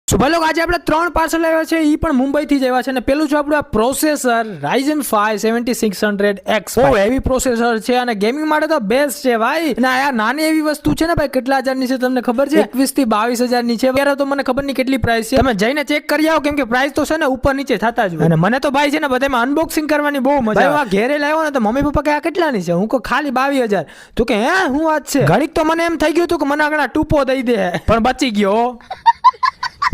સો ભાઈ લોકો આજે આપણે 3 પાર્સલ આવ્યા છે ઈ પણ મુંબઈ થી જ આવ્યા છે અને પેલું છે આપણું આ પ્રોસેસર Ryzen 5 7600X બહુ હેવી પ્રોસેસર છે અને ગેમિંગ માટે તો બેસ્ટ છે ભાઈ અને આ નાની એવી વસ્તુ છે ને ભાઈ કેટલા હજારની છે તમને ખબર છે 21 થી 22000 ની છે અત્યારે તો મને ખબર નહીં કેટલી પ્રાઇસ છે તમે જઈને ચેક કરી આવો કેમ કે પ્રાઇસ તો છે ને ઉપર નીચે થતા જ હોય અને મને તો ભાઈ છે ને બધામાં અનબોક્સિંગ કરવાની બહુ મજા આવે આ ઘેરે લાવ્યો ને તો મમ્મી પપ્પા કે આ કેટલાની છે હું કહું ખાલી 22000 તું કે હે હું વાત છે ઘડીક તો મને એમ થઈ ગયું હતું કે મને આગળ ટૂપો દઈ દે પણ બચી ગયો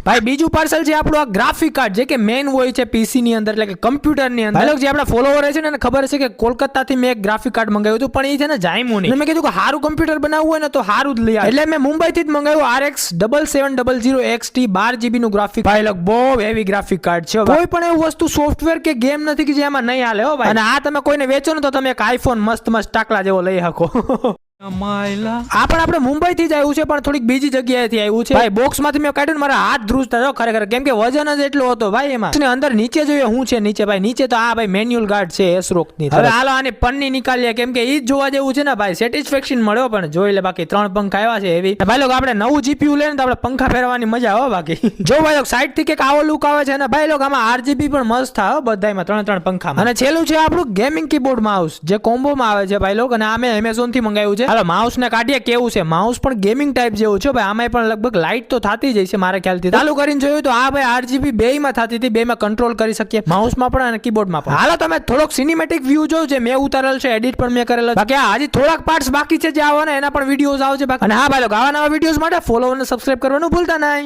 ભાઈ બીજું પાર્સલ છે આપણું આ ગ્રાફિક કાર્ડ જે કે મેઇન હોય છે પીસી ની અંદર એટલે કે કમ્પ્યુટર ની અંદર ભાઈ જે આપણા ફોલોવર છે ને એને ખબર છે કે કોલકાતા થી મેં એક ગ્રાફિક કાર્ડ મંગાવ્યું હતું પણ એ છે ને જામ્યું નહીં મેં કીધું કે સારું કમ્પ્યુટર બનાવવું હોય ને તો સારું જ લઈ આવે એટલે મેં મુંબઈ થી જ મંગાવ્યું RX 7700 XT 12GB નું ગ્રાફિક ભાઈ લોક બહુ હેવી ગ્રાફિક કાર્ડ છે કોઈ પણ એવું વસ્તુ સોફ્ટવેર કે ગેમ નથી કે જેમાં નહીં હાલે હો ભાઈ અને આ તમે કોઈને વેચો ને તો તમે એક આઈફોન મસ્ત ટાકલા જેવો લઈ શકો આ પણ આપણે મુંબઈ થી જ આવ્યું છે પણ થોડીક બીજી જગ્યાએથી આવ્યું છે ભાઈ બોક્સ માંથી મેં કાઢ્યું મારા હાથ ધ્રુજતા જો ખરેખર કેમ કે વજન જ એટલો હતો ભાઈ એમાં અંદર નીચે જોઈએ હું છે નીચે ભાઈ નીચે તો આ ભાઈ મેન્યુઅલ ગાર્ડ છે એસરોક ની હવે હાલો આની પન્ની નીકાળીએ કેમ કે ઈ જ જોવા જેવું છે ને ભાઈ સેટિસ્ફેક્શન મળ્યો પણ જોઈ લે બાકી 3 પંખા આવ્યા છે એવી ભાઈ લોકો આપણે નવું જીપીયુ લઈને તો આપણે પંખા ફેરવાની મજા આવે બાકી જો ભાઈ લોકો સાઈડ થી કે આવો લુક આવે છે અને ભાઈ લોકો આમાં RGB પણ મસ્ત આવે બધાયમાં 3 પંખામાં અને છેલ્લું છે આપણું ગેમિંગ કીબોર્ડ માઉસ જે કોમ્બોમાં આવે છે ભાઈ લોકો અને આ મેં Amazon થી મંગાવ્યું છે હાલો માઉસ ને કાઢીએ કેવું છે માઉસ પણ ગેમિંગ ટાઈપ જેવું છે ભાઈ આમાં પણ લગભગ લાઈટ તો થતી જ છે મારા ખ્યાલથી ચાલુ કરીને જોયું તો આ ભાઈ RGB બેયમાં થતી હતી બેયમાં કંટ્રોલ કરી શકીએ માઉસમાં પણ અને કીબોર્ડમાં પણ હાલો તમે થોડોક સિનેમેટિક વ્યૂ જોજો જે મેં ઉતારેલ છે એડિટ પણ મેં કરેલો બાકી હજી થોડાક પાર્ટ્સ બાકી છે જે આવવાના એના પણ વિડીયોઝ આવશે બાકી અને હા ભાઈ લોકો આવા નવા વિડીયોઝ માટે ફોલો અને સબસ્ક્રાઇબ કરવાનું ભૂલતા નહીં.